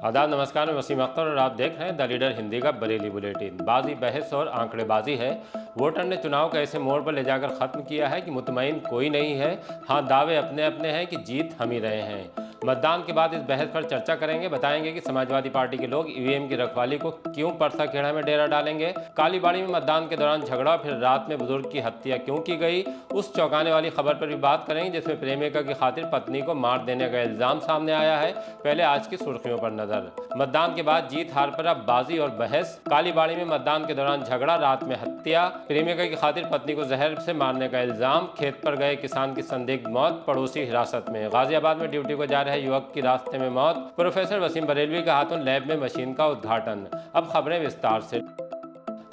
आदाब, नमस्कार। मैं वसीम अख्तर और आप देख रहे हैं द लीडर हिंदी का बरेली बुलेटिन। बाजी, बहस और आंकड़ेबाजी है। वोटर ने चुनाव को ऐसे मोड़ पर ले जाकर खत्म किया है कि मुतमईन कोई नहीं है। हाँ, दावे अपने अपने हैं कि जीत हम ही रहे हैं। मतदान के बाद इस बहस पर चर्चा करेंगे। बताएंगे कि समाजवादी पार्टी के लोग ईवीएम की रखवाली को क्यों परसाखेड़ा में डेरा डालेंगे। कालीबाड़ी में मतदान के दौरान झगड़ा, फिर रात में बुजुर्ग की हत्या क्यों की गई, उस चौंकाने वाली खबर पर भी बात करेंगे जिसमें प्रेमिका की खातिर पत्नी को मार देने का इल्जाम सामने आया है। पहले आज की सुर्खियों पर नजर। मतदान के बाद जीत हार पर अब बाजी और बहस। कालीबाड़ी में मतदान के दौरान झगड़ा, रात में हत्या, प्रेमिका की खातिर पत्नी को जहर से मारने का इल्जाम, खेत पर गए किसान की संदिग्ध मौत, पड़ोसी हिरासत में। गाजियाबाद में ड्यूटी को जा रहे युवक की रास्ते में मौत, प्रोफेसर वसीम बरेलवी के हाथों लैब में मशीन का उद्घाटन। अब खबरें विस्तार से।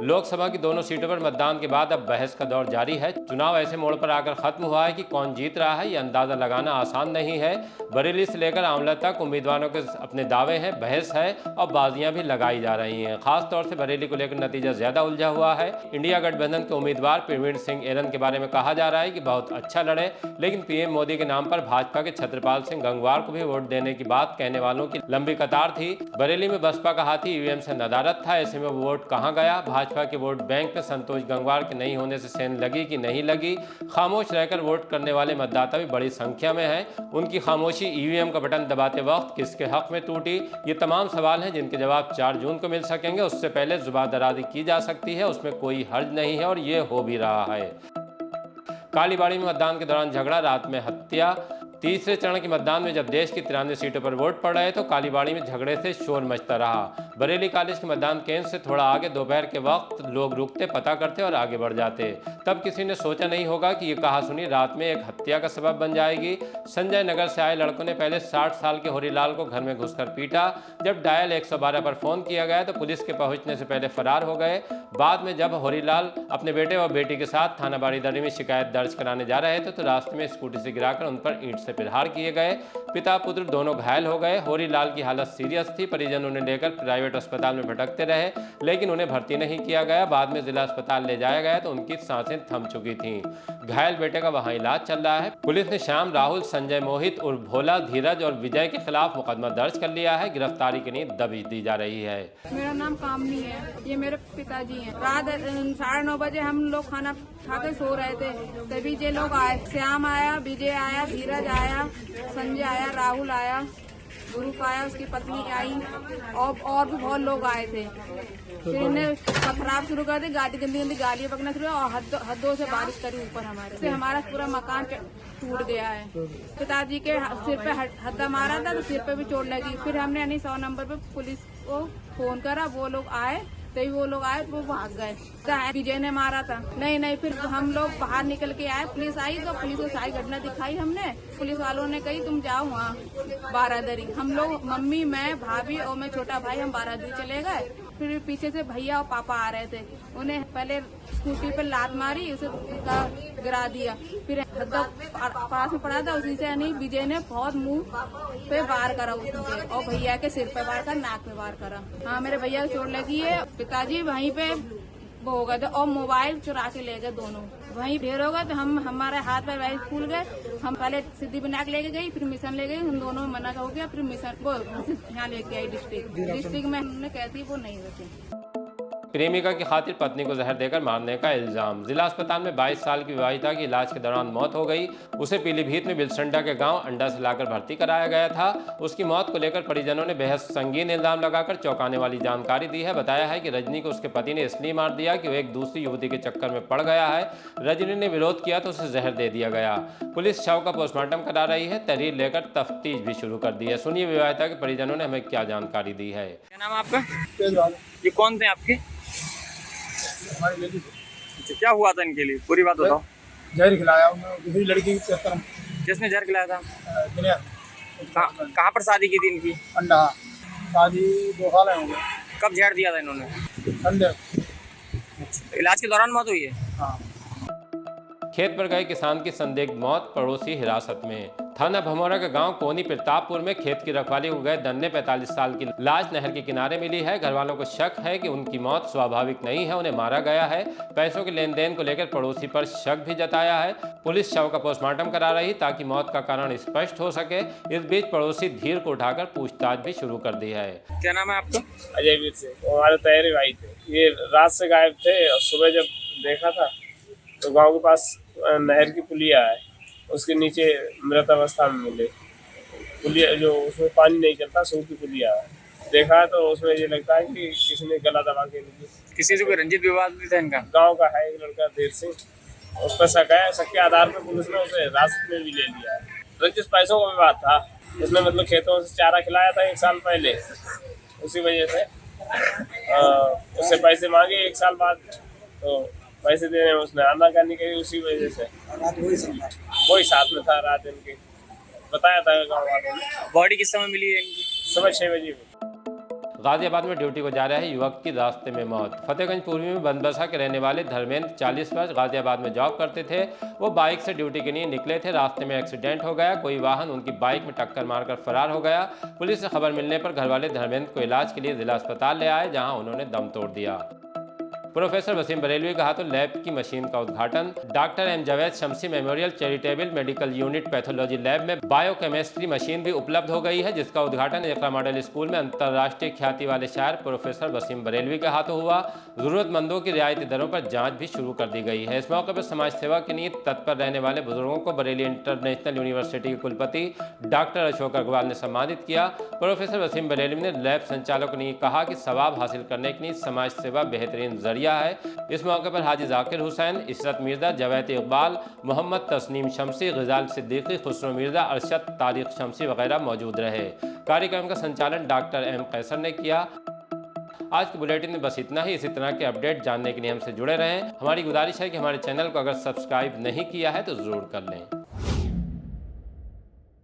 लोकसभा की दोनों सीटों पर मतदान के बाद अब बहस का दौर जारी है। चुनाव ऐसे मोड़ पर आकर खत्म हुआ है कि कौन जीत रहा है ये अंदाजा लगाना आसान नहीं है। बरेली से लेकर आंवला तक उम्मीदवारों के अपने दावे हैं, बहस है और बाजियां भी लगाई जा रही हैं। खास तौर से बरेली को लेकर नतीजा ज्यादा उलझा हुआ है। इंडिया गठबंधन के उम्मीदवार प्रवीण सिंह एरन के बारे में कहा जा रहा है कि बहुत अच्छा लड़े, लेकिन पीएम मोदी के नाम पर भाजपा के छत्रपाल सिंह गंगवार को भी वोट देने की बात कहने वालों की लंबी कतार थी। बरेली में बसपा का हाथी ईवीएम से नदारद था। ऐसे में वोट कहां गया? भाजपा के वोट बैंक में संतोष गंगवार के नहीं होने से सेंध लगी कि नहीं लगी? खामोश रहकर वोट करने वाले मतदाता भी बड़ी संख्या में हैं। उनकी खामोशी ईवीएम का बटन दबाते वक्त किसके हक में टूटी? ये तमाम सवाल हैं जिनके जवाब 4 जून को मिल सकेंगे। उससे पहले जुबान दराजी की जा सकती है, उसमें कोई हर्ज नहीं है और ये हो भी रहा है। कालीबाड़ी में मतदान के दौरान झगड़ा, रात में हत्या। तीसरे चरण के मतदान में जब देश की 93 सीटों पर वोट पड़ रहे तो कालीबाड़ी में झगड़े से शोर मचता रहा। बरेली कॉलेज के मतदान केंद्र से थोड़ा आगे दोपहर के वक्त लोग रुकते, पता करते और आगे बढ़ जाते। तब किसी ने सोचा नहीं होगा कि ये कहासुनी रात में एक हत्या का सबब बन जाएगी। संजय नगर से आए लड़कों ने पहले 60 साल के होरीलाल को घर में घुसकर पीटा। जब डायल 112 पर फोन किया गया तो पुलिस के पहुंचने से पहले फरार हो गए। बाद में जब होरीलाल अपने बेटे व बेटी के साथ थाना बारीदरी में शिकायत दर्ज कराने जा रहे थे तो रास्ते में स्कूटी से गिराकर उन पर ईंट से प्रहार किए गए। पिता पुत्र दोनों घायल हो गए। होरीलाल की हालत सीरियस थी। परिजन उन्हें लेकर प्राइवेट अस्पताल में भटकते रहे, लेकिन उन्हें भर्ती नहीं किया गया। बाद में जिला अस्पताल ले जाया गया तो उनकी सांसें थम चुकी थीं। घायल बेटे का वहां इलाज चल रहा है। पुलिस ने श्याम, राहुल, संजय, मोहित उर्फ भोला, धीरज और विजय के खिलाफ मुकदमा दर्ज कर लिया है। गिरफ्तारी की नींद दबी दी जा रही है। मेरा नाम कामनी है, ये मेरे पिताजी हैं। रात 9:30 बजे हम लोग खाना खा के सो रहे थे, तभी ये लोग आए। श्याम आया, विजय आया, धीरज आया, संजय आया, राहुल आया, गुरुप आया, उसकी पत्नी आई और भी बहुत लोग आए थे। फिर इन्हें खराब शुरू कर दी, गंदी गंदी गालियां पकड़ना शुरू और हदों से बारिश करी ऊपर हमारे से। हमारा पूरा मकान टूट गया है। पिताजी के सिर पे हद्दा मारा था तो सिर पे भी चोट लगी। फिर हमने 100 नंबर पे पुलिस को फोन करा, वो लोग आए, तभी वो लोग आए तो वो भाग गए। विजय ने मारा था। नहीं, फिर हम लोग बाहर निकल के आए, पुलिस आई तो पुलिस को सारी घटना दिखाई हमने। पुलिस वालों ने कही तुम जाओ वहाँ बारादरी। हम लोग, मम्मी, मैं, भाभी और मैं छोटा भाई, हम बारादरी चले गए। फिर पीछे से भैया और पापा आ रहे थे, उन्हें पहले स्कूटी पर लात मारी, उसे गिरा दिया। फिर पास में पड़ा था, उसी से यानी विजय ने बहुत मुंह पे वार करा उसने और भैया के सिर पे वार करा, नाक पे वार करा। हाँ, मेरे भैया को चोट लगी है। पिताजी वहीं पे वो हो गए थे और मोबाइल चुरा के ले गए दोनों। वहीं ढेर हो गए तो हमारे हाथ पे वही फूल गए। हम पहले सिद्धिविनायक लेके गई, फिर मिशन ले गई, उन दोनों में मना हो गया। फिर मिशन वो यहाँ लेके आई डिस्ट्रिक्ट में। हमने कहती वो नहीं रखे। प्रेमिका की खातिर पत्नी को जहर देकर मारने का इल्जाम। जिला अस्पताल में 22 साल की विवाहिता की इलाज के दौरान मौत हो गई। उसे पीलीभीत में बिलसंडा के गांव अंडा से लाकर भर्ती कराया गया था। उसकी मौत को लेकर परिजनों ने बेहद संगीन इल्जाम लगाकर चौंकाने वाली जानकारी दी है। बताया है कि रजनी को उसके पति ने इसलिए मार दिया कि वो एक दूसरी युवती के चक्कर में पड़ गया है। रजनी ने विरोध किया तो उसे जहर दे दिया गया। पुलिस शव का पोस्टमार्टम करा रही है। तहरीर लेकर तफ्तीश भी शुरू कर दी है। सुनिए विवाहिता के परिजनों ने हमें क्या जानकारी दी है। क्या नाम है आपका? ये कौन थे आपके? क्या हुआ था इनके लिए, पूरी बात बताओ। जहर खिलाया दूसरी लड़की के चक्कर में। जिसने जहर खिलाया था? कहाँ पर शादी की थी इनकी? अंडा। शादी 2 साल हो गए। कब जहर दिया था इन्होंने? संडे। इलाज के दौरान मौत हुई है? हाँ। खेत पर गए किसान की संदिग्ध मौत, पड़ोसी हिरासत में। थाना भमोरा के गांव कोनी प्रतापपुर में खेत की रखवाली को गए दन्ने 45 साल की लाश नहर के किनारे मिली है। घर वालों को शक है कि उनकी मौत स्वाभाविक नहीं है, उन्हें मारा गया है। पैसों के लेन देन को लेकर पड़ोसी पर शक भी जताया है। पुलिस शव का पोस्टमार्टम करा रही ताकि मौत का कारण स्पष्ट हो सके। इस बीच पड़ोसी धीर को उठाकर पूछताछ भी शुरू कर दी है। क्या नाम है आपका? अजय वीर से। वो हमारे तैयारी भाई थे, ये रात से गायब थे और सुबह जब देखा था तो गांव के पास नहर की पुलिया है, उसके नीचे मृत अवस्था में मिले। पुलिया जो उसमें पानी नहीं चलता, सूखी पुलिया है। देखा तो उसमें ये लगता है कि किसी ने गला दबा के लिए। किसी से कोई रंजित विवाद भी था इनका? गांव का है एक लड़का देर सिंह, उस पर शक है। शक के आधार पर पुलिस ने उसे हिरासत में भी ले लिया है। रंजित पैसों का विवाद था, उसने मतलब खेतों से चारा खिलाया था 1 साल पहले, उसी वजह से उससे पैसे मांगे 1 साल बाद, तो पैसे देने में उसने आनाकानी करी, उसी वजह से। वही साथ में था रात इनके, बताया था गाँव वालों ने। बॉडी किस समय मिली है इनकी? सुबह 6 बजे में। गाजियाबाद में ड्यूटी को जा रहे युवक की रास्ते में मौत। फतेहगंज पूर्वी में बनबसा के रहने वाले धर्मेंद्र 40 वर्ष गाजियाबाद में जॉब करते थे। वो बाइक से ड्यूटी के लिए निकले थे, रास्ते में एक्सीडेंट हो गया। कोई वाहन उनकी बाइक में टक्कर मारकर फरार हो गया। पुलिस से खबर मिलने पर घरवाले धर्मेंद्र को इलाज के लिए जिला अस्पताल ले आए, जहां उन्होंने दम तोड़ दिया। प्रोफेसर वसीम बरेलवी का हाथों लैब की मशीन का उद्घाटन। Doctor M Javed Shamsi memorial charitable medical unit pathology lab में बायोकेमिस्ट्री मशीन भी उपलब्ध हो गई है, जिसका उद्घाटन एकला मॉडल स्कूल में अंतर्राष्ट्रीय ख्याति वाले शायर प्रोफेसर वसीम बरेलवी के हाथों हुआ। जरूरतमंदों की रियायती दरों पर जांच भी शुरू कर दी गई है। इस मौके पर समाज सेवा के लिए तत्पर रहने वाले बुजुर्गों को बरेली इंटरनेशनल यूनिवर्सिटी के कुलपति डॉक्टर अशोक अग्रवाल ने सम्मानित किया। प्रोफेसर वसीम बरेलवी ने लैब संचालकों ने कहा कि सवाब हासिल करने के लिए समाज सेवा बेहतरीन जरिया है। इस मौके पर हाजी जाकिर हुसैन, इशरत मिर्जा, जवैत इकबाल, मोहम्मद तस्नीम शमसी, ग़िज़ाल सिद्दीकी, खुसरो मिर्जा, अरशद तारिक शमसी वगैरह मौजूद रहे। कार्यक्रम का संचालन डॉक्टर एम कैसर ने किया। आज के बुलेटिन में बस इतना ही। इसी तरह के अपडेट जानने के लिए हमसे जुड़े रहें। हमारी गुजारिश है कि हमारे चैनल को अगर सब्सक्राइब नहीं किया है तो ज़रूर कर लें।